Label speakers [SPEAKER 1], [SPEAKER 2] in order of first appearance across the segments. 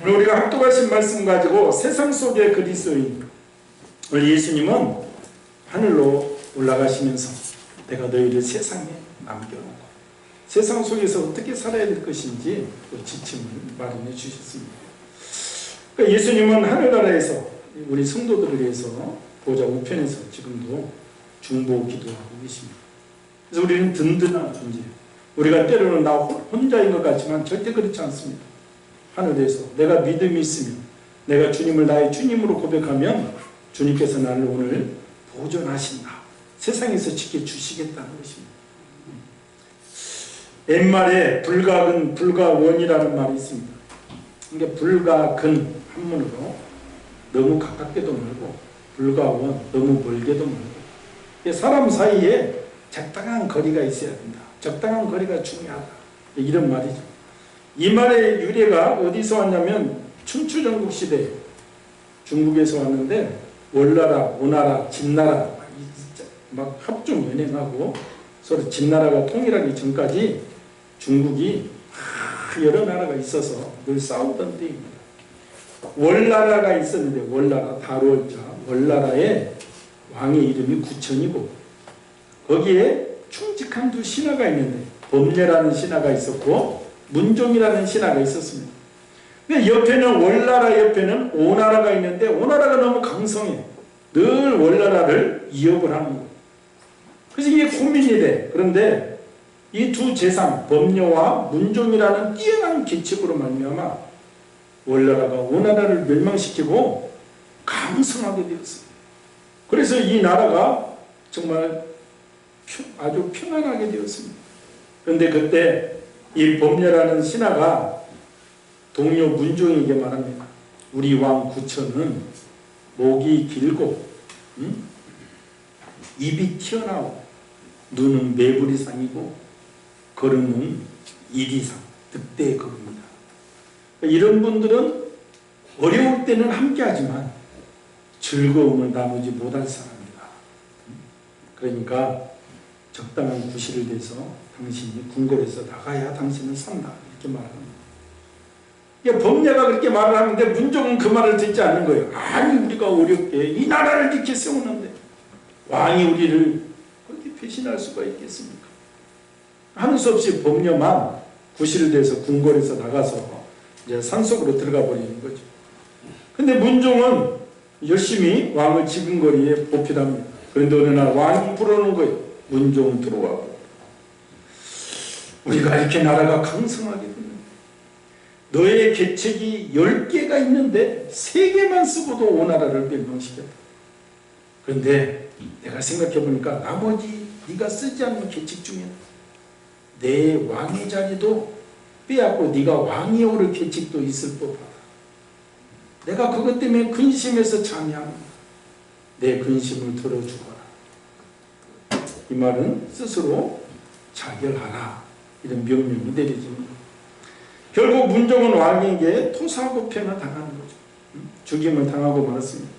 [SPEAKER 1] 오늘 우리가 합독하신 말씀 가지고 세상 속의 그리스도인, 우리 예수님은 하늘로 올라가시면서 내가 너희를 세상에 남겨놓고 세상 속에서 어떻게 살아야 될 것인지 지침을 마련해 주셨습니다. 그러니까 예수님은 하늘나라에서 우리 성도들을 위해서 보좌 우편에서 지금도 중보 기도하고 계십니다. 그래서 우리는 든든한 존재예요. 우리가 때로는 나 혼자인 것 같지만 절대 그렇지 않습니다. 하늘에서 내가 믿음이 있으면, 내가 주님을 나의 주님으로 고백하면 주님께서 나를 오늘 보존하신다, 세상에서 지켜주시겠다는 것입니다. 옛말에 불가근 불가원이라는 말이 있습니다. 그러니까 불가근 한문으로 너무 가깝게도 멀고, 불가원 너무 멀게도 멀고, 사람 사이에 적당한 거리가 있어야 된다, 적당한 거리가 중요하다, 이런 말이죠. 이 말의 유래가 어디서 왔냐면 춘추전국 시대 중국에서 왔는데, 월나라, 오나라, 진나라 막 합종 연행하고 서로 진나라가 통일하기 전까지 중국이 여러 나라가 있어서 늘 싸우던 때입니다. 월나라가 있었는데, 월나라 다루월자, 월나라의 왕의 이름이 구천이고, 거기에 충직한 두 신하가 있는데 법례라는 신하가 있었고 문종이라는 신하가 있었습니다. 근데 옆에는, 월나라 옆에는 오나라가 있는데, 오나라가 너무 강성해. 늘 월나라를 위협을 하는 거예요. 그래서 이게 고민이 돼. 그런데 이 두 재상, 법녀와 문종이라는 뛰어난 계책으로 말미암아 월나라가 오나라를 멸망시키고 강성하게 되었어요. 그래서 이 나라가 정말 아주 평안하게 되었습니다. 그런데 그때 이 법녀라는 신하가 동료 문종에게 말합니다. 우리 왕 구천은 목이 길고 입이 튀어나오고 눈은 매부리상이고 걸음은 이리상, 득대의 걸음이다. 이런 분들은 어려울 때는 함께하지만 즐거움을 나누지 못할 사람이다. 그러니까 적당한 구실을 내서 당신이 궁궐에서 나가야 당신은 산다, 이렇게 말합니다. 법녀가 그렇게 말을 하는데 문종은 그 말을 듣지 않는 거예요. 아니, 우리가 어렵게 이 나라를 이렇게 세우는데 왕이 우리를 그렇게 배신할 수가 있겠습니까? 하는 수 없이 법녀만 구실을 내서 궁궐에서 나가서 이제 산속으로 들어가 버리는 거죠. 근데 문종은 열심히 왕을 지근거리에 보필합니다. 그런데 어느 날 왕이 부르는 거예요. 문종 들어와고. 우리가 이렇게 나라가 강성하게 되는, 너의 계책이 10개가 있는데 3개만 쓰고도 오나라를 멸망시켰다. 그런데 내가 생각해 보니까 나머지 네가 쓰지 않는 계책 중에 내 왕의 자리도 빼앗고 네가 왕이 오를 계책도 있을 법하다. 내가 그것 때문에 근심해서 참여합니다. 내 근심을 덜어주거라. 이 말은 스스로 자결하라, 이런 명령이 내려지는 거예요. 결국 문종은 왕에게 토사구팽을 당하는 거죠. 죽임을 당하고 말았습니다.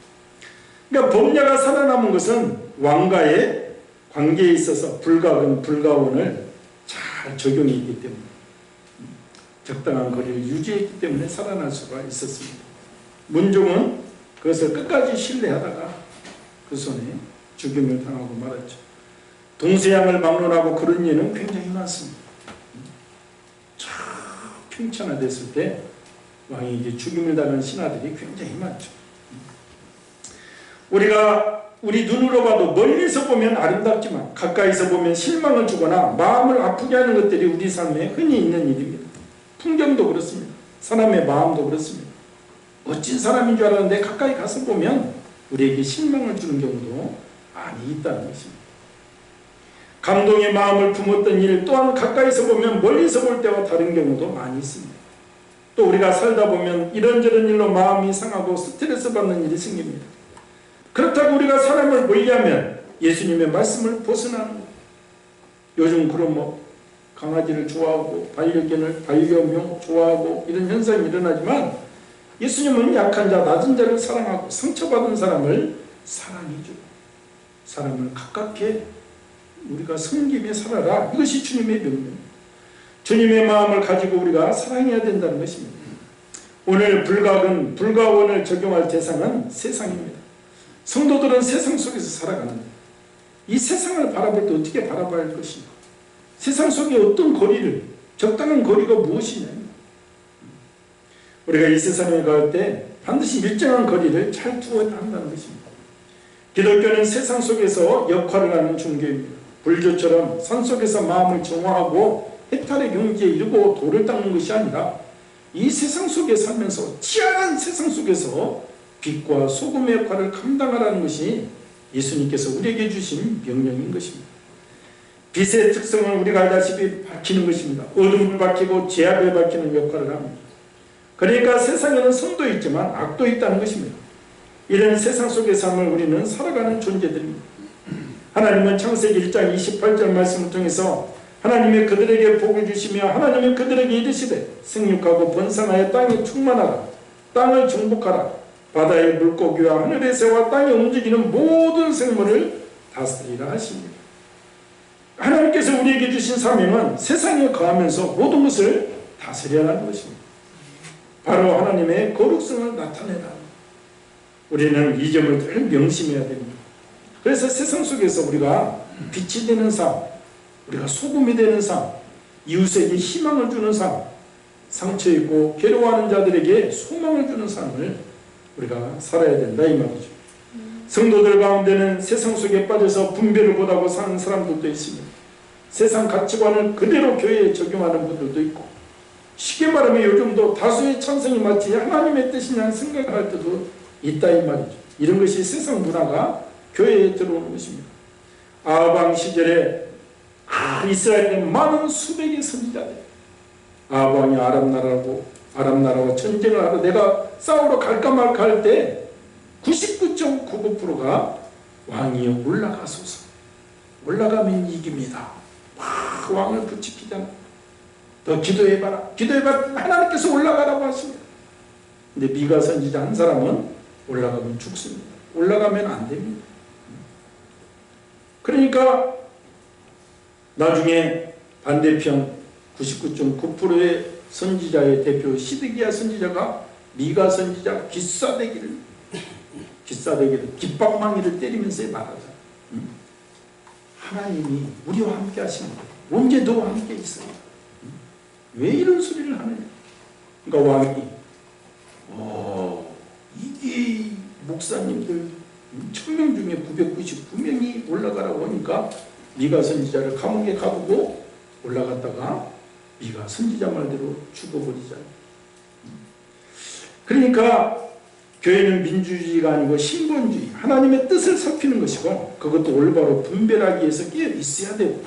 [SPEAKER 1] 그러니까 법녀가 살아남은 것은 왕과의 관계에 있어서 불가근 불가원을 잘 적용했기 때문에, 적당한 거리를 유지했기 때문에 살아날 수가 있었습니다. 문종은 그것을 끝까지 신뢰하다가 그 손에 죽임을 당하고 말았죠. 동서양을 막론하고 그런 예는 굉장히 많습니다. 평천화됐을 때 왕이 이제 죽임을 당한 신하들이 굉장히 많죠. 우리 눈으로 봐도 멀리서 보면 아름답지만 가까이서 보면 실망을 주거나 마음을 아프게 하는 것들이 우리 삶에 흔히 있는 일입니다. 풍경도 그렇습니다. 사람의 마음도 그렇습니다. 멋진 사람인 줄 알았는데 가까이 가서 보면 우리에게 실망을 주는 경우도 많이 있다는 것입니다. 감동의 마음을 품었던 일 또한 가까이서 보면 멀리서 볼 때와 다른 경우도 많이 있습니다. 또 우리가 살다 보면 이런저런 일로 마음이 상하고 스트레스 받는 일이 생깁니다. 그렇다고 우리가 사람을 멀리하면 예수님의 말씀을 벗어나는 거예요. 요즘 그런 강아지를 좋아하고 반려묘 좋아하고 이런 현상이 일어나지만, 예수님은 약한 자, 낮은 자를 사랑하고 상처받은 사람을 사랑해주고 사람을 가깝게 우리가 섬기며 살아라. 이것이 주님의 명령입니다. 주님의 마음을 가지고 우리가 사랑해야 된다는 것입니다. 오늘 불가원을 적용할 대상은 세상입니다. 성도들은 세상 속에서 살아가는데 이 세상을 바라볼 때 어떻게 바라봐야 할 것인가? 세상 속에 어떤 거리를, 적당한 거리가 무엇이냐? 우리가 이 세상에 갈 때 반드시 일정한 거리를 잘 두어야 한다는 것입니다. 기독교는 세상 속에서 역할을 하는 종교입니다. 불교처럼 산속에서 마음을 정화하고 해탈의 경지에 이르고 도를 닦는 것이 아니라 이 세상 속에 살면서 치열한 세상 속에서 빛과 소금의 역할을 감당하라는 것이 예수님께서 우리에게 주신 명령인 것입니다. 빛의 특성을 우리가 알다시피 밝히는 것입니다. 어둠을 밝히고 죄악을 밝히는 역할을 합니다. 그러니까 세상에는 선도 있지만 악도 있다는 것입니다. 이런 세상 속의 삶을 우리는 살아가는 존재들입니다. 하나님은 창세기 1장 28절 말씀을 통해서 하나님이 그들에게 복을 주시며 하나님이 그들에게 이르시되 생육하고 번성하여 땅에 충만하라. 땅을 정복하라. 바다의 물고기와 하늘의 새와 땅에 움직이는 모든 생물을 다스리라 하십니다. 하나님께서 우리에게 주신 사명은 세상에 거하면서 모든 것을 다스려라는 것입니다. 바로 하나님의 거룩성을 나타내라. 우리는 이 점을 늘 명심해야 됩니다. 그래서 세상 속에서 우리가 빛이 되는 삶, 우리가 소금이 되는 삶, 이웃에게 희망을 주는 삶, 상처 있고 괴로워하는 자들에게 소망을 주는 삶을 우리가 살아야 된다 이 말이죠. 성도들 가운데는 세상 속에 빠져서 분별을 못하고 사는 사람들도 있습니다. 세상 가치관을 그대로 교회에 적용하는 분들도 있고, 쉽게 말하면 요즘도 다수의 찬성이 마치 하나님의 뜻이냐 생각할 때도 있다 이 말이죠. 이런 것이 세상 문화가 교회에 들어오는 것입니다. 아합 시절에 이스라엘에 많은 수백의 선지자들, 아합 왕이 아람 나라와 전쟁을 하러 내가 싸우러 갈까 말까 할 때 99.99%가 왕이여 올라가소서, 올라가면 이깁니다. 왕을 부추기잖아. 더 기도해봐라. 하나님께서 올라가라고 하십니다. 근데 미가 선지자 한 사람은 올라가면 죽습니다. 올라가면 안 됩니다. 그러니까 나중에 반대편 99.9%의 선지자의 대표 시드기야 선지자가 미가 선지자 기싸대기를 깃방망이를 때리면서 말하자. 하나님이 우리와 함께 하십니다. 언제 너와 함께 있어요? 왜 이런 소리를 하느냐? 그러니까 왕이 이게 목사님들 1000명 중에 999명이 올라가라고 하니까 미가 선지자를 감옥에 가두고 올라갔다가 미가 선지자 말대로 죽어버리잖아요. 그러니까 교회는 민주주의가 아니고 신본주의, 하나님의 뜻을 살피는 것이고, 그것도 올바로 분별하기 위해서 끼어 있어야 되고,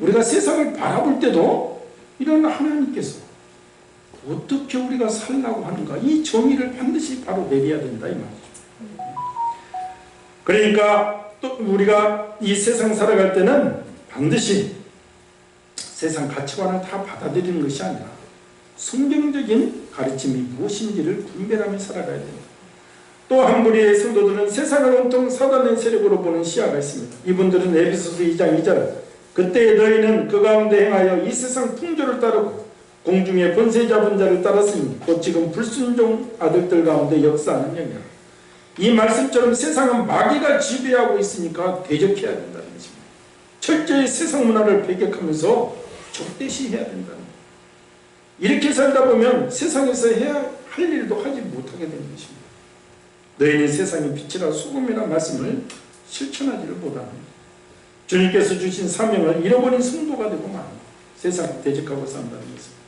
[SPEAKER 1] 우리가 세상을 바라볼 때도 이런 하나님께서 어떻게 우리가 살라고 하는가, 이 정의를 반드시 바로 내려야 된다 이 말이죠. 그러니까 또 우리가 이 세상 살아갈 때는 반드시 세상 가치관을 다 받아들이는 것이 아니라 성경적인 가르침이 무엇인지를 분별하며 살아가야 됩니다. 또 한 무리의 성도들은 세상을 온통 사단의 세력으로 보는 시야가 있습니다. 이분들은 에베소서 2장 2절 그때 너희는 그 가운데 행하여 이 세상 풍조를 따르고 공중의 권세 잡은 자를 따랐으니 곧 지금 불순종 아들들 가운데 역사하는 영이라. 이 말씀처럼 세상은 마귀가 지배하고 있으니까 대적해야 된다는 것입니다. 철저히 세상 문화를 배격하면서 적대시해야 된다는 거예요. 이렇게 살다 보면 세상에서 해야 할 일도 하지 못하게 되는 것입니다. 너희는 세상의 빛이라 소금이라 말씀을 실천하지를 못하는 주님께서 주신 사명을 잃어버린 성도가 되고 맙니다. 세상을 대적하고 산다는 것입니다.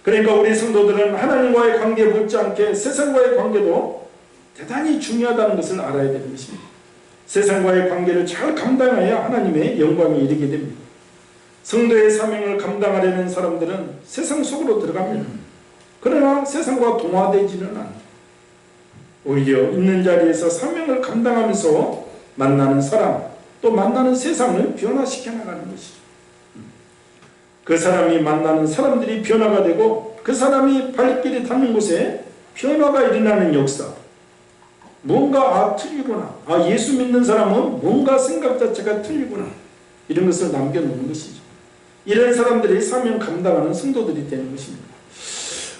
[SPEAKER 1] 그러니까 우리 성도들은 하나님과의 관계 못지않게 세상과의 관계도 대단히 중요하다는 것을 알아야 되는 것입니다. 세상과의 관계를 잘 감당해야 하나님의 영광에 이르게 됩니다. 성도의 사명을 감당하려는 사람들은 세상 속으로 들어갑니다. 그러나 세상과 동화되지는 않아요. 오히려 있는 자리에서 사명을 감당하면서 만나는 사람, 또 만나는 세상을 변화시켜 나가는 것이죠. 그 사람이 만나는 사람들이 변화가 되고 그 사람이 발길이 닿는 곳에 변화가 일어나는 역사. 뭔가 틀리구나. 예수 믿는 사람은 뭔가 생각 자체가 틀리구나. 이런 것을 남겨놓는 것이죠. 이런 사람들이 사명 감당하는 성도들이 되는 것입니다.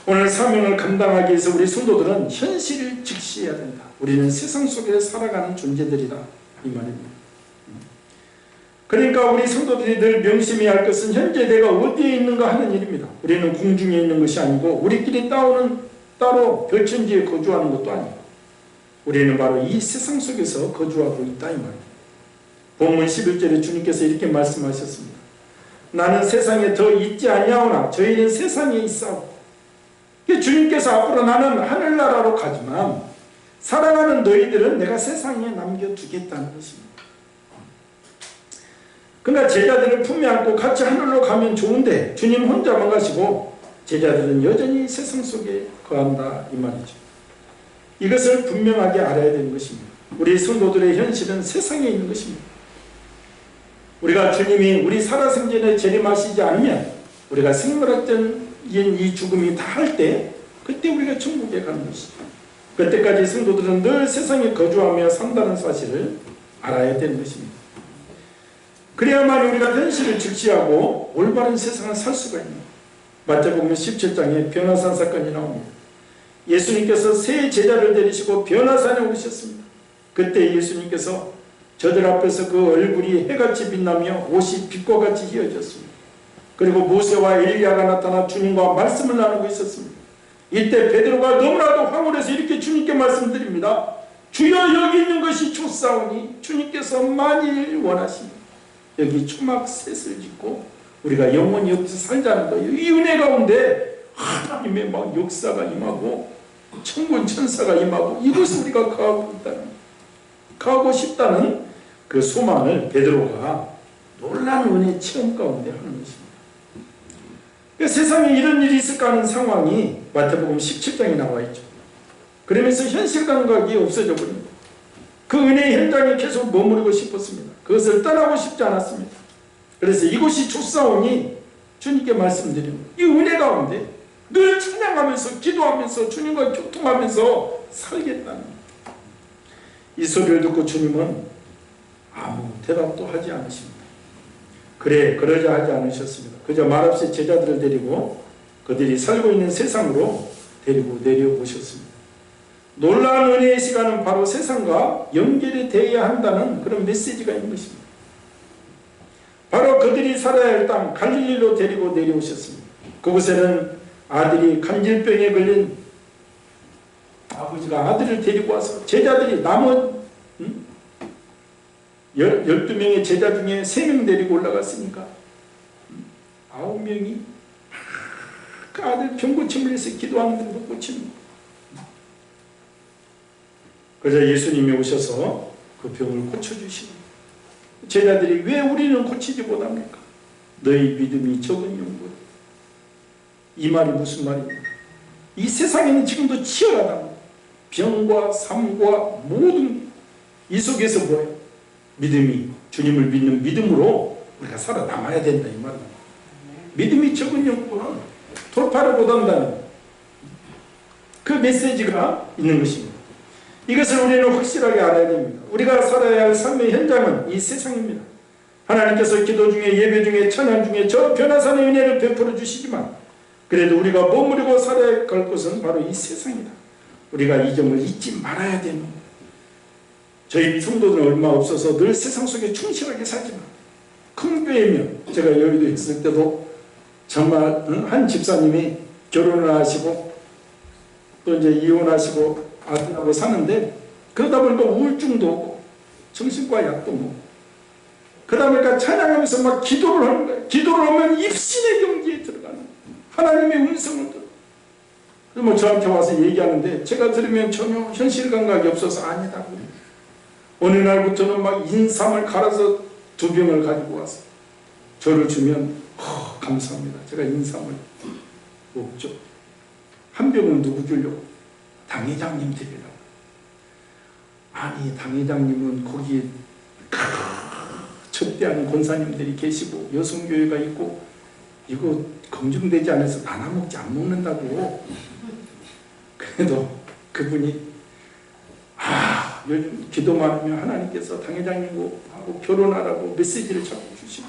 [SPEAKER 1] 오늘 사명을 감당하기 위해서 우리 성도들은 현실을 직시해야 된다. 우리는 세상 속에 살아가는 존재들이다, 이 말입니다. 그러니까 우리 성도들이 늘 명심해야 할 것은 현재 내가 어디에 있는가 하는 일입니다. 우리는 궁중에 있는 것이 아니고 우리끼리 따로 별천지에 거주하는 것도 아니고 우리는 바로 이 세상 속에서 거주하고 있다, 이 말입니다. 본문 11절에 주님께서 이렇게 말씀하셨습니다. 나는 세상에 더 있지 아니하오나 저희는 세상에 있사오고. 주님께서 앞으로 나는 하늘나라로 가지만 사랑하는 너희들은 내가 세상에 남겨두겠다는 것입니다. 그러니까 제자들을 품에 안고 같이 하늘로 가면 좋은데 주님 혼자만 가시고 제자들은 여전히 세상 속에 거한다, 이 말이죠. 이것을 분명하게 알아야 되는 것입니다. 우리 성도들의 현실은 세상에 있는 것입니다. 우리가 주님이 우리 살아생전에 재림하시지 않으면 우리가 생물학적인 이 죽음이 다 할 때 그때 우리가 천국에 가는 것이죠. 그때까지 성도들은 늘 세상에 거주하며 산다는 사실을 알아야 되는 것입니다. 그래야만 우리가 현실을 직시하고 올바른 세상을 살 수가 있는, 마태복음 17장에 변화산 사건이 나옵니다. 예수님께서 세 제자를 데리시고 변화산에 오셨습니다. 그때 예수님께서 저들 앞에서 그 얼굴이 해같이 빛나며 옷이 빛과 같이 휘어졌습니다. 그리고 모세와 엘리야가 나타나 주님과 말씀을 나누고 있었습니다. 이때 베드로가 너무나도 황홀해서 이렇게 주님께 말씀드립니다. 주여, 여기 있는 것이 좋사오니 주님께서 만일 원하시면 여기 초막 셋을 짓고 우리가 영원히 여기서 살자는 거예요. 이 은혜 가운데 하나님의 막 역사가 임하고 천군 천사가 임하고 이것을 우리가 가고 싶다는 그 소망을 베드로가 놀라운 은혜 체험 가운데 하는 것입니다. 세상에 이런 일이 있을까 하는 상황이 마태복음 17장에 나와 있죠. 그러면서 현실 감각이 없어져 버립니다. 그 은혜의 현장에 계속 머무르고 싶었습니다. 그것을 떠나고 싶지 않았습니다. 그래서 이곳이 좋사오니 주님께 말씀드립니다. 이 은혜 가운데 늘 찬양하면서 기도하면서 주님과 교통하면서 살겠다는 이 소리를 듣고 주님은 아무 대답도 하지 않으십니다. 그래, 그러자 하지 않으셨습니다. 그저 말없이 제자들을 데리고 그들이 살고 있는 세상으로 데리고 내려오셨습니다. 놀라운 은혜의 시간은 바로 세상과 연결이 되어야 한다는 그런 메시지가 있는 것입니다. 바로 그들이 살아야 할 땅 갈릴리로 데리고 내려오셨습니다. 그곳에는 아들이 간질병에 걸린 아버지가 아들을 데리고 와서 제자들이 남은 12명의 제자 중에 3명 데리고 올라갔으니까 9명이 그 아들 병 고침을 해서 기도하는데 못 고칩니다. 그래서 예수님이 오셔서 그 병을 고쳐주십니다. 제자들이 왜 우리는 고치지 못합니까? 너희 믿음이 적은 영혼. 이 말이 무슨 말입니까? 이 세상에는 지금도 치열하다. 병과 삶과 모든 이 속에서 뭐예요? 믿음이, 주님을 믿는 믿음으로 우리가 살아남아야 된다, 이 말입니다. 믿음이 적은 영혼은 돌파를 못한다는 그 메시지가 있는 것입니다. 이것을 우리는 확실하게 알아야 됩니다. 우리가 살아야 할 삶의 현장은 이 세상입니다. 하나님께서 기도 중에, 예배 중에, 찬양 중에 저 변화산의 은혜를 베풀어 주시지만 그래도 우리가 머무르고 살아야 할 것은 바로 이 세상이다. 우리가 이 점을 잊지 말아야 되는 겁니다. 저희 성도들은 얼마 없어서 늘 세상 속에 충실하게 살지만 큰 교회면, 제가 여기도 있을 때도 정말 한 집사님이 결혼을 하시고 또 이제 이혼하시고 아들하고 사는데 그러다 보니까 우울증도 오고 정신과 약도 먹고 그러다 보니까 찬양하면서 막 기도를 하는 거예요. 기도를 하면 입신의 경지에 들어가는 하나님의 음성을 들어. 그래서 뭐 저한테 와서 얘기하는데 제가 들으면 전혀 현실 감각이 없어서 아니다고. 어느 날부터는 막 인삼을 갈아서 2병을 가지고 와서 저를 주면 감사합니다. 제가 인삼을 먹죠. 한 병은 누구 주려고? 당회장님 드리려고. 아니, 당회장님은 거기에 첩대하는 권사님들이 계시고 여성교회가 있고 이거 검증되지 않아서 나눠 먹지 안 먹는다고. 그래도 그분이 요즘 기도만 하면 하나님께서 당회장님하고 결혼하라고 메시지를 자꾸 주시고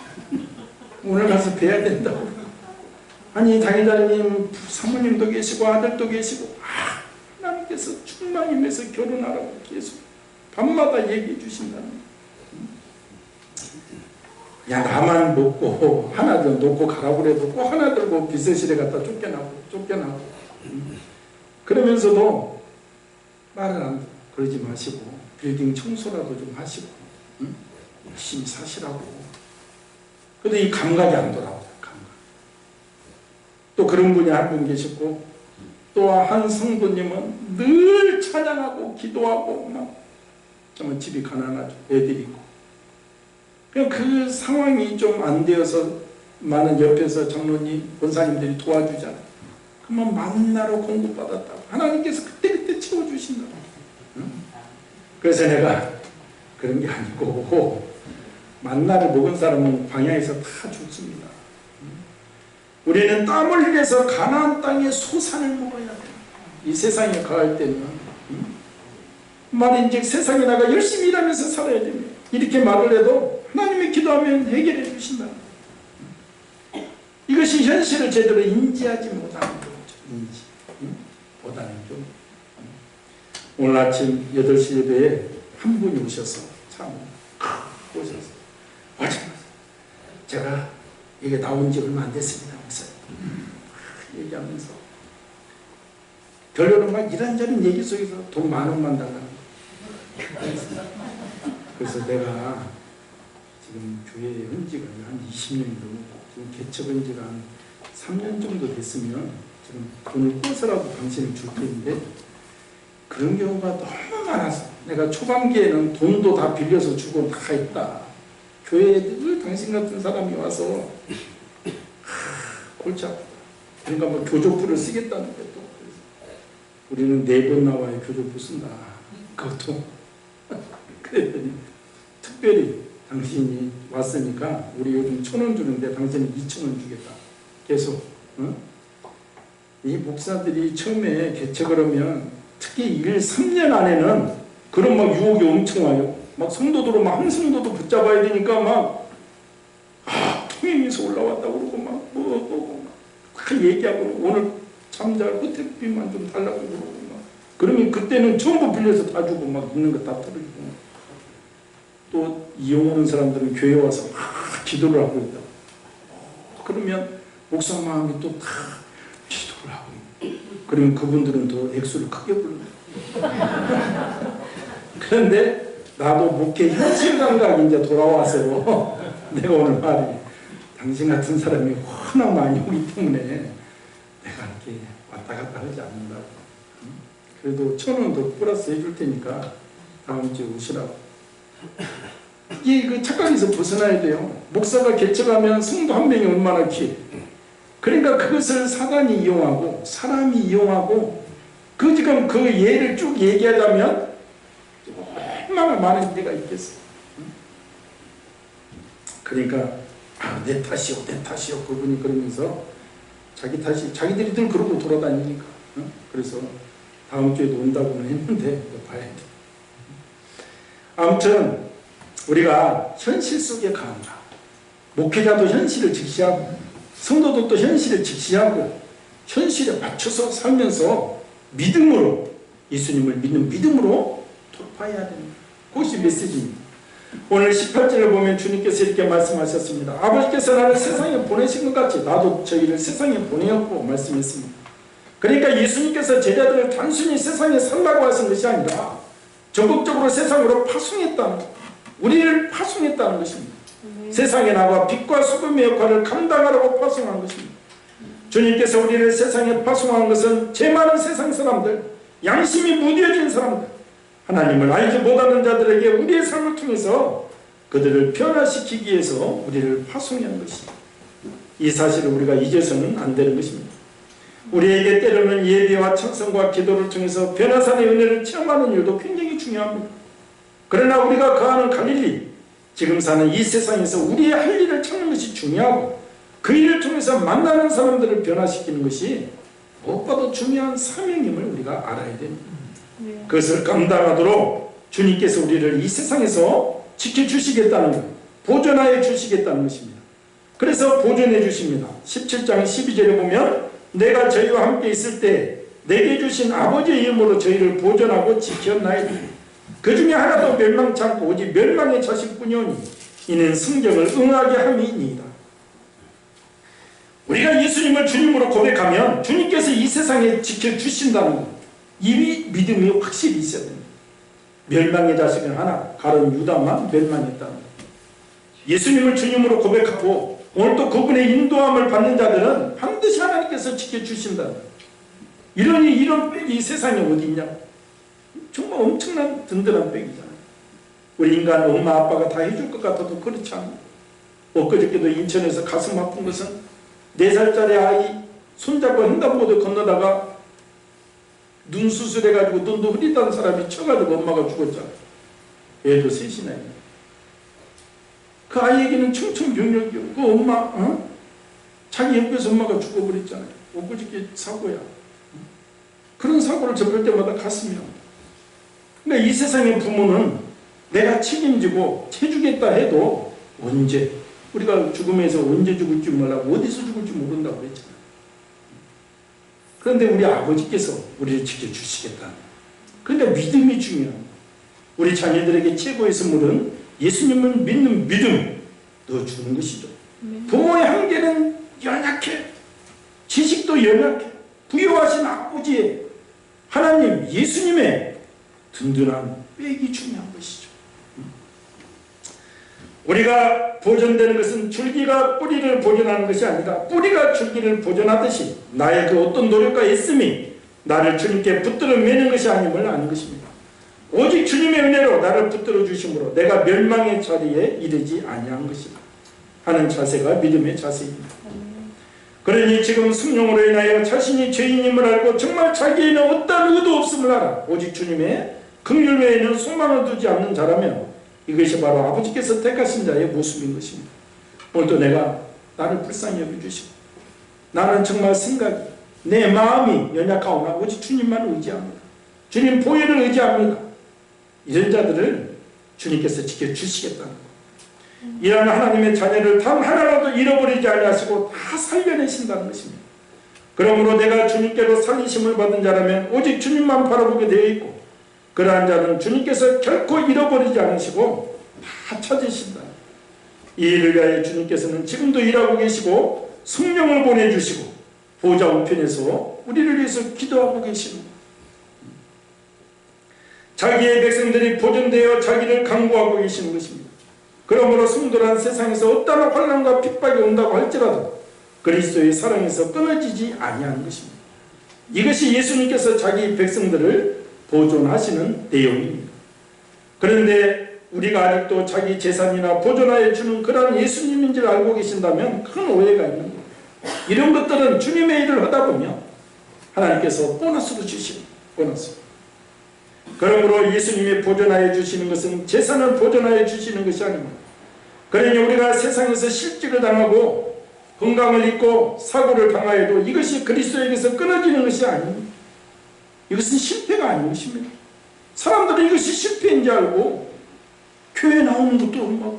[SPEAKER 1] 오늘 가서 뵈야 된다고. 아니 당회장님 사모님도 계시고 아들도 계시고 하나님께서 충만임에서 결혼하라고 계속 밤마다 얘기해 주신다는 거예요. 그냥 나만 먹고 하나 더 놓고 가라고 그래도 꼭 하나 들고 비서실에 갖다 쫓겨나고 그러면서도 말을 안 듣고 그러지 마시고 빌딩 청소라도 좀 하시고 열심히 사시라고. 근데 이 감각이 안 돌아와요. 감각. 또 그런 분이 한 분 계셨고 또 한 성도님은 늘 찬양하고 기도하고 막 정말 집이 가난하죠. 애들이 있고 그냥 그 상황이 좀 안 되어서 많은 옆에서 장로님 권사님들이 도와주잖아요. 그러면 만나로 공급받았다고 하나님께서 그때 채워주신다고. 그래서 내가 그런 게 아니고 만나를 먹은 사람은 광야에서 다 죽습니다. 우리는 땀을 흘려서 가나안 땅의 소산을 먹어야 돼요. 이 세상에 가할 때는 말인즉 세상에 나가 열심히 일하면서 살아야 됩니다. 이렇게 말을 해도 하나님이 기도하면 해결해 주신다. 이것이 현실을 제대로 인지하지 못하는 거죠. 인지. 보다는 좀. 오늘 아침 8시 예배에 한 분이 오셔서 참 오셔서 제가 이게 나온 지 얼마 안 됐습니다. 얘기하면서 결론은 막 이런저런 얘기 속에서 돈 10,000원 달라는 거예요. 그래서 내가 지금 교회에 온 지가 한 20년 넘고 지금 개척한 지가 한 3년 정도 됐으면 지금 돈을 꿔서라도 당신을 줄 텐데 그런 경우가 너무 많아서 내가 초반기에는 돈도 다 빌려서 주고 다 했다. 교회에 늘 당신 같은 사람이 와서 골치 아프다. 그러니까 뭐 교조부를 쓰겠다는 것도 우리는 4번 나와야 교조부 쓴다. 그것도 그랬더니 특별히 당신이 왔으니까 우리 요즘 1,000원 주는데 당신은 2,000원 주겠다. 계속 이 목사들이 처음에 개척을 하면 특히 1, 3년 안에는 그런 막 유혹이 엄청 와요. 막 성도들을 막 한 성도도 붙잡아야 되니까 막 통행에서 올라왔다고 그러고 막 그 얘기하고 오늘 잠잘 호텔비만 좀 달라고 그러고 막 그러면 그때는 전부 빌려서 다 주고 막 있는 거 다 털어주고 또 이용 오는 사람들은 교회 와서 막 기도를 하고 있다. 그러면 목사 마음이 또 다 기도를 하고 그러면 그분들은 더 액수를 크게 부르는 그런데 나도 목회 현실 감각이 이제 돌아와서 내가 오늘 말이 당신 같은 사람이 워낙 많이 오기 때문에 내가 이렇게 왔다 갔다 하지 않는다고. 그래도 1,000원 더 플러스 해줄 테니까 다음 주에 오시라고. 이게 그 착각에서 벗어나야 돼요. 목사가 개척하면 성도 한 명이 얼마나 키. 그러니까 그것을 사단이 이용하고 사람이 이용하고 그 지금 그 예를 쭉 얘기하자면 얼마나 많은 예가 있겠어. 그러니까 내 탓이요 내 탓이요 그분이 그러면서 자기 탓이 자기들이 늘 그러고 돌아다니니까 그래서 다음 주에도 온다고는 했는데 봐야 돼. 아무튼 우리가 현실 속에 간다. 목회자도 현실을 직시하고 성도들도 현실을 직시하고 현실에 맞춰서 살면서 믿음으로 예수님을 믿는 믿음으로 돌파해야 됩니다. 그것이 메시지입니다. 오늘 18절을 보면 주님께서 이렇게 말씀하셨습니다. 아버지께서 나를 세상에 보내신 것 같이 나도 저희를 세상에 보내었고 말씀했습니다. 그러니까 예수님께서 제자들을 단순히 세상에 살라고 하신 것이 아니라 전국적으로 세상으로 파송했다는 우리를 파송했다는 것입니다. 세상에 나가 빛과 소금의 역할을 감당하라고 파송한 것입니다. 주님께서 우리를 세상에 파송한 것은 죄 많은 세상 사람들, 양심이 무뎌진 사람들, 하나님을 알지 못하는 자들에게 우리의 삶을 통해서 그들을 변화시키기 위해서 우리를 파송한 것입니다. 이 사실을 우리가 잊어서는 안 되는 것입니다. 우리에게 때로는 예배와 찬송과 기도를 통해서 변화산의 은혜를 체험하는 일도 굉장히 중요합니다. 그러나 우리가 거하는 갈릴리, 지금 사는 이 세상에서 우리의 할 일을 찾는 것이 중요하고 그 일을 통해서 만나는 사람들을 변화시키는 것이 무엇보다 중요한 사명임을 우리가 알아야 됩니다. 그것을 감당하도록 주님께서 우리를 이 세상에서 지켜주시겠다는 것, 보존하여 주시겠다는 것입니다. 그래서 보존해 주십니다. 17장 12절에 보면 내가 저희와 함께 있을 때 내게 주신 아버지의 이름으로 저희를 보존하고 지켰나이다. 그 중에 하나도 멸망치 않고 오직 멸망의 자식뿐이오니 이는 성경을 응하게 함이니이다. 우리가 예수님을 주님으로 고백하면 주님께서 이 세상에 지켜주신다는 것, 이 믿음이 확실히 있어야 됩니다. 멸망의 자식은 하나, 가론 유다만 멸망했다는 것. 예수님을 주님으로 고백하고 오늘도 그분의 인도함을 받는 자들은 반드시 하나님께서 지켜주신다는 것. 이러니 이런 백이 이 세상에 어디 있냐고. 정말 엄청난 든든한 백이잖아요. 우리 인간 엄마 아빠가 다 해줄 것 같아도 그렇지 않아요. 엊그저께도 인천에서 가슴 아픈 것은 4살짜리 아이 손잡고 횡단보도 건너다가 눈 수술해가지고 눈도 흐리던 사람이 쳐가지고 엄마가 죽었잖아요. 애도 셋이나 있네. 그 아이에게는 청천벽력이요. 그 엄마 자기 옆에서 엄마가 죽어버렸잖아요. 엊그저께 사고야. 그런 사고를 접할 때마다 가슴이 아파. 그러니까 이 세상의 부모는 내가 책임지고 해주겠다 해도 언제, 우리가 죽음에서 언제 죽을지 몰라고 어디서 죽을지 모른다고 그랬잖아요. 그런데 우리 아버지께서 우리를 지켜주시겠다. 그러니까 믿음이 중요합니다. 우리 자녀들에게 최고의 선물은 예수님을 믿는 믿음 넣어주는 것이죠. 부모의 한계는 연약해. 지식도 연약해. 부여하신 아버지의 하나님 예수님의 든든한 백이 중요한 것이죠. 우리가 보존되는 것은 줄기가 뿌리를 보존하는 것이 아니라 뿌리가 줄기를 보존하듯이 나의 그 어떤 노력과 애씀이 나를 주님께 붙들어 매는 것이 아님을 아는 것입니다. 오직 주님의 은혜로 나를 붙들어 주심으로 내가 멸망의 자리에 이르지 아니한 것이다 하는 자세가 믿음의 자세입니다. 그러니 지금 성령으로 인하여 자신이 죄인임을 알고 정말 자기에는 어떠한 의도 없음을 알아 오직 주님의 긍휼 외에는 소망을 두지 않는 자라면 이것이 바로 아버지께서 택하신 자의 모습인 것입니다. 오늘도 내가 나를 불쌍히 여겨주시고 나는 정말 생각이 내 마음이 연약하오나 오직 주님만 의지합니다. 주님 보혈을 의지합니다. 이런 자들을 주님께서 지켜주시겠다는 것. 이러한 하나님의 자녀를 단 하나라도 잃어버리지 아니하시고 다 살려내신다는 것입니다. 그러므로 내가 주님께로 살리심을 받은 자라면 오직 주님만 바라보게 되어 있고 그러한 자는 주님께서 결코 잃어버리지 않으시고 다 찾으신다. 이 일을 위하여 주님께서는 지금도 일하고 계시고 성령을 보내주시고 보좌 우편에서 우리를 위해서 기도하고 계십니다. 자기의 백성들이 보존되어 자기를 강구하고 계시는 것입니다. 그러므로 성도란 세상에서 어떠한 환난과 핍박이 온다고 할지라도 그리스도의 사랑에서 끊어지지 아니하는 것입니다. 이것이 예수님께서 자기 백성들을 보존하시는 내용입니다. 그런데 우리가 아직도 자기 재산이나 보존하여 주는 그런 예수님인 줄 알고 계신다면 큰 오해가 있는 거예요. 이런 것들은 주님의 일을 하다 보면 하나님께서 보너스로 주십니다. 보너스. 그러므로 예수님이 보존하여 주시는 것은 재산을 보존하여 주시는 것이 아닙니다. 그러니 우리가 세상에서 실직을 당하고 건강을 잃고 사고를 당하여도 이것이 그리스도에게서 끊어지는 것이 아닙니다. 이것은 실패가 아닌 것입니다. 사람들은 이것이 실패인지 알고 교회 나오는 것도 막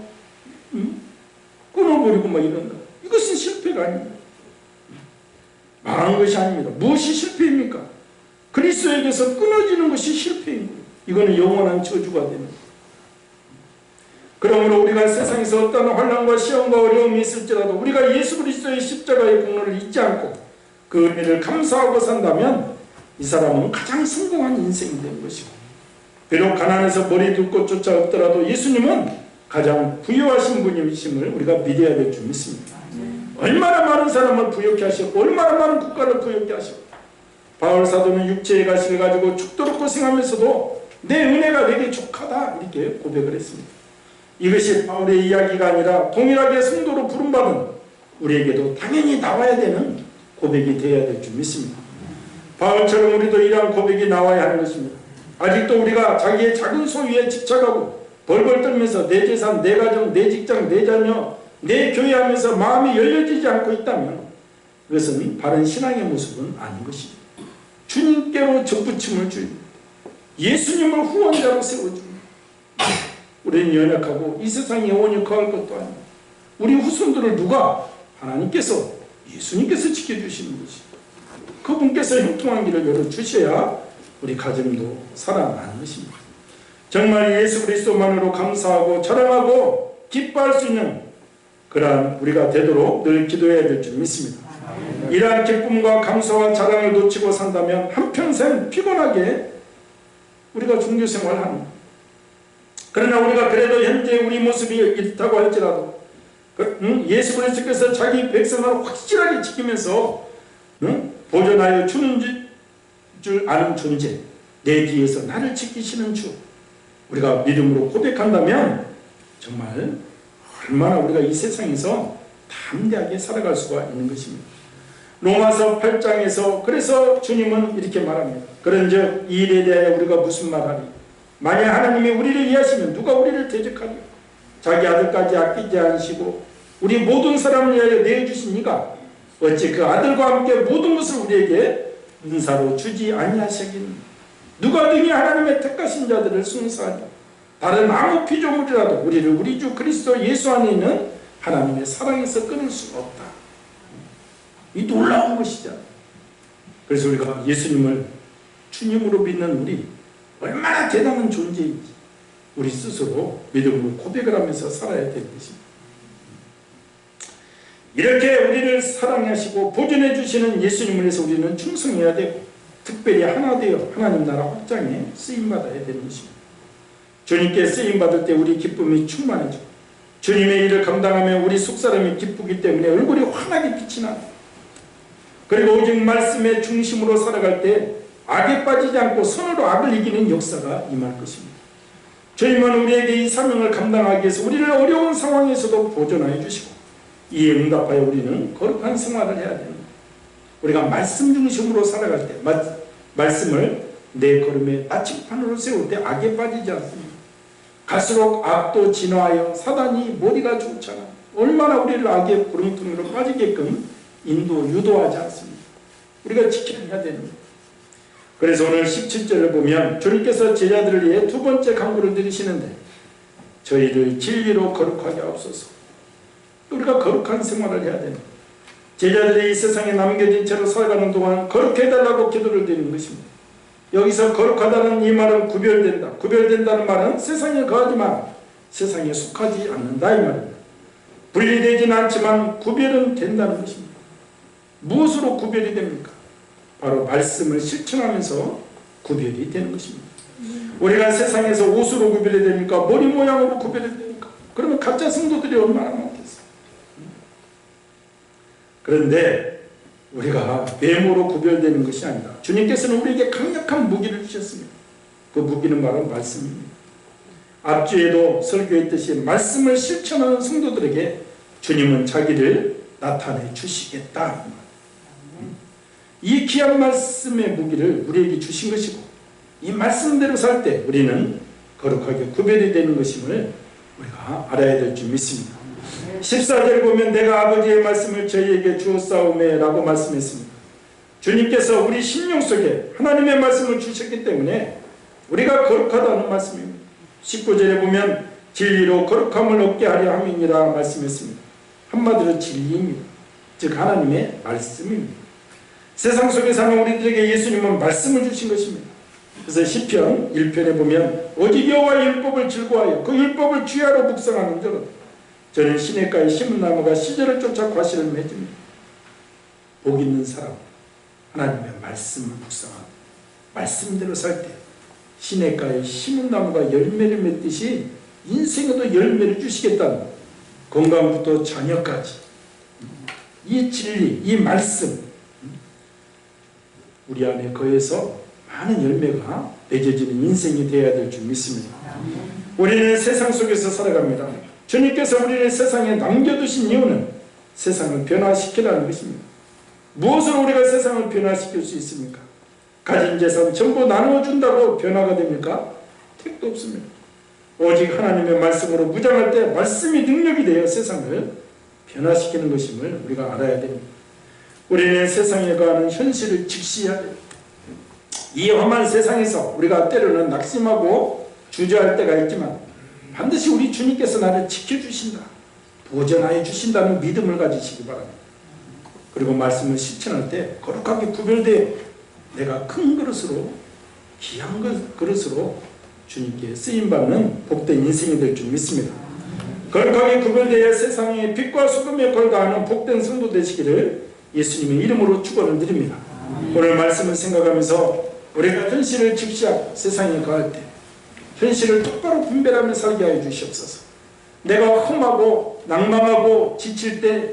[SPEAKER 1] 끊어버리고 막 이런다. 이것은 실패가 아닙니다. 망한 것이 아닙니다. 무엇이 실패입니까? 그리스도에게서 끊어지는 것이 실패인 거예요. 이거는 영원한 저주가 됩니다. 그러므로 우리가 세상에서 어떤 환난과 시험과 어려움이 있을지라도 우리가 예수 그리스도의 십자가의 공로를 잊지 않고 그 은혜를 감사하고 산다면 이 사람은 가장 성공한 인생이 된 것이고 비록 가난해서 머리 둘 곳조차 없더라도 예수님은 가장 부유하신 분이심을 우리가 믿어야 될 줄 믿습니다. 얼마나 많은 사람을 부유케 하셨고 얼마나 많은 국가를 부유케 하셨고 바울 사도는 육체의 가시를 가지고 죽도록 고생하면서도 내 은혜가 내게 족하다 이렇게 고백을 했습니다. 이것이 바울의 이야기가 아니라 동일하게 성도로 부름받은 우리에게도 당연히 나와야 되는 고백이 되어야 될 줄 믿습니다. 바울처럼 우리도 이러한 고백이 나와야 하는 것입니다. 아직도 우리가 자기의 작은 소유에 집착하고 벌벌 떨면서 내 재산, 내 가정, 내 직장, 내 자녀, 내 교회 하면서 마음이 열려지지 않고 있다면 그것은 바른 신앙의 모습은 아닌 것입니다. 주님께로 접붙임을 주입니다. 예수님을 후원자로 세워줍니다. 우리는 연약하고 이 세상에 영원히 거할 것도 아닙니다. 우리 후손들을 누가? 하나님께서, 예수님께서 지켜주시는 것이. 그분께서 형통한 길을 열어주셔야 우리 가정도 살아나는 것입니다. 정말 예수 그리스도만으로 감사하고 자랑하고 기뻐할 수 있는 그러한 우리가 되도록 늘 기도해야 될 줄 믿습니다. 이러한 기쁨과 감사와 자랑을 놓치고 산다면 한평생 피곤하게 우리가 종교생활을 합니다. 그러나 우리가 그래도 현재 우리 모습이 이렇다고 할지라도 예수 그리스도께서 자기 백성을 확실하게 지키면서 보존하여 주는 줄 아는 존재, 내 뒤에서 나를 지키시는 주, 우리가 믿음으로 고백한다면 정말 얼마나 우리가 이 세상에서 담대하게 살아갈 수가 있는 것입니다. 로마서 8장에서 그래서 주님은 이렇게 말합니다. 그런즉 이 일에 대하여 우리가 무슨 말하리? 만약 하나님이 우리를 위하시면 누가 우리를 대적하리요? 자기 아들까지 아끼지 않으시고 우리 모든 사람을 위하여 내어주신 이가 어찌 그 아들과 함께 모든 것을 우리에게 은사로 주지 아니하시겠느냐? 누가 등이 하나님의 택하신 자들을 순사하냐? 다른 아무 피조물이라도 우리를 우리 주 그리스도 예수 안에 있는 하나님의 사랑에서 끊을 수가 없다. 이 놀라운 것이죠. 그래서 우리가 예수님을 주님으로 믿는 우리 얼마나 대단한 존재인지 우리 스스로 믿음으로 고백을 하면서 살아야 되는 것입니다. 이렇게 우리를 사랑하시고 보존해 주시는 예수님을 위해서 우리는 충성해야 되고 특별히 하나 되어 하나님 나라 확장에 쓰임받아야 되는 것입니다. 주님께 쓰임받을 때 우리 기쁨이 충만해지고 주님의 일을 감당하며 우리 속사람이 기쁘기 때문에 얼굴이 환하게 빛이 납니다. 그리고 오직 말씀의 중심으로 살아갈 때 악에 빠지지 않고 선으로 악을 이기는 역사가 임할 것입니다. 주님은 우리에게 이 사명을 감당하기 위해서 우리를 어려운 상황에서도 보존하여 주시고 이에 응답하여 우리는 거룩한 생활을 해야 됩니다. 우리가 말씀 중심으로 살아갈 때 말씀을 내 걸음의 나침판으로 세울 때 악에 빠지지 않습니다. 갈수록 악도 진화하여 사단이 머리가 좋잖아. 얼마나 우리를 악의 구렁텅이로 빠지게끔 유도하지 않습니다. 우리가 지켜야 됩니다. 그래서 오늘 17절을 보면 주님께서 제자들을 위해 두 번째 간구를 드리시는데 저희를 진리로 거룩하게 하옵소서. 우리가 거룩한 생활을 해야 됩니다. 제자들이 이 세상에 남겨진 채로 살아가는 동안 거룩해 해달라고 기도를 드리는 것입니다. 여기서 거룩하다는 이 말은 구별된다. 구별된다는 말은 세상에 거하지만 세상에 속하지 않는다 이 말입니다. 분리되지는 않지만 구별은 된다는 것입니다. 무엇으로 구별이 됩니까? 바로 말씀을 실천하면서 구별이 되는 것입니다. 우리가 세상에서 옷으로 구별이 됩니까? 머리 모양으로 구별이 됩니까? 그러면 가짜 성도들이 얼마나 많겠어요. 그런데 우리가 외모로 구별되는 것이 아니라 주님께서는 우리에게 강력한 무기를 주셨습니다. 그 무기는 바로 말씀입니다. 앞주에도 설교했듯이 말씀을 실천하는 성도들에게 주님은 자기를 나타내 주시겠다. 이 귀한 말씀의 무기를 우리에게 주신 것이고 이 말씀대로 살 때 우리는 거룩하게 구별이 되는 것임을 우리가 알아야 될 줄 믿습니다. 14절 보면 내가 아버지의 말씀을 저희에게 주었사오매 라고 말씀했습니다. 주님께서 우리 심령 속에 하나님의 말씀을 주셨기 때문에 우리가 거룩하다는 말씀입니다. 19절에 보면 진리로 거룩함을 얻게 하려 함이니라 말씀했습니다. 한마디로 진리입니다. 즉 하나님의 말씀입니다. 세상 속에 사는 우리들에게 예수님은 말씀을 주신 것입니다. 그래서 시편 1편에 보면 오직 여호와의 율법을 즐거워하여 그 율법을 주야로 묵상하는 자로 저는 시냇가에 심은 나무가 시절을 쫓아 과실을 맺습니다. 복 있는 사람 하나님의 말씀을 묵상하고 말씀대로 살 때 시냇가에 심은 나무가 열매를 맺듯이 인생에도 열매를 주시겠다는 건강부터 자녀까지 이 진리, 이 말씀 우리 안에 거해서 많은 열매가 맺어지는 인생이 되어야 될 줄 믿습니다. 우리는 세상 속에서 살아갑니다. 주님께서 우리를 세상에 남겨두신 이유는 세상을 변화시키라는 것입니다. 무엇으로 우리가 세상을 변화시킬 수 있습니까? 가진 재산 전부 나누어준다고 변화가 됩니까? 택도 없습니다. 오직 하나님의 말씀으로 무장할 때 말씀이 능력이 되어 세상을 변화시키는 것임을 우리가 알아야 됩니다. 우리는 세상에 거하는 현실을 직시해야 됩니다. 이 험한 세상에서 우리가 때로는 낙심하고 주저할 때가 있지만 반드시 우리 주님께서 나를 지켜주신다. 보전하여 주신다는 믿음을 가지시기 바랍니다. 그리고 말씀을 실천할 때 거룩하게 구별되어 내가 큰 그릇으로, 귀한 그릇으로 주님께 쓰임받는 복된 인생이 될 줄 믿습니다. 거룩하게 구별되어 세상에 빛과 소금의 역할을 다하는 복된 성도 되시기를 예수님의 이름으로 축원을 드립니다. 오늘 말씀을 생각하면서 우리가 현실을 직시하고 세상에 거할 때 현실을 똑바로 분별하며 살게 하여 주시옵소서. 내가 험하고 낭망하고 지칠 때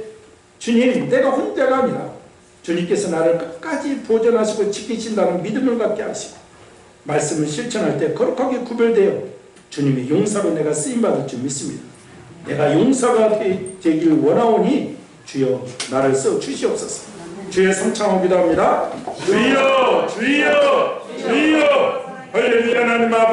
[SPEAKER 1] 주님, 내가 혼자가 아니라 주님께서 나를 끝까지 보존하시고 지키신다는 믿음을 갖게 하시고 말씀을 실천할 때 거룩하게 구별되어 주님의 용사로 내가 쓰임받을 줄 믿습니다. 내가 용사가 되길 원하오니 주여 나를 써 주시옵소서. 주의 성창을 기도합니다. 주여 주여 주여 할렐루야. 하나님 아버지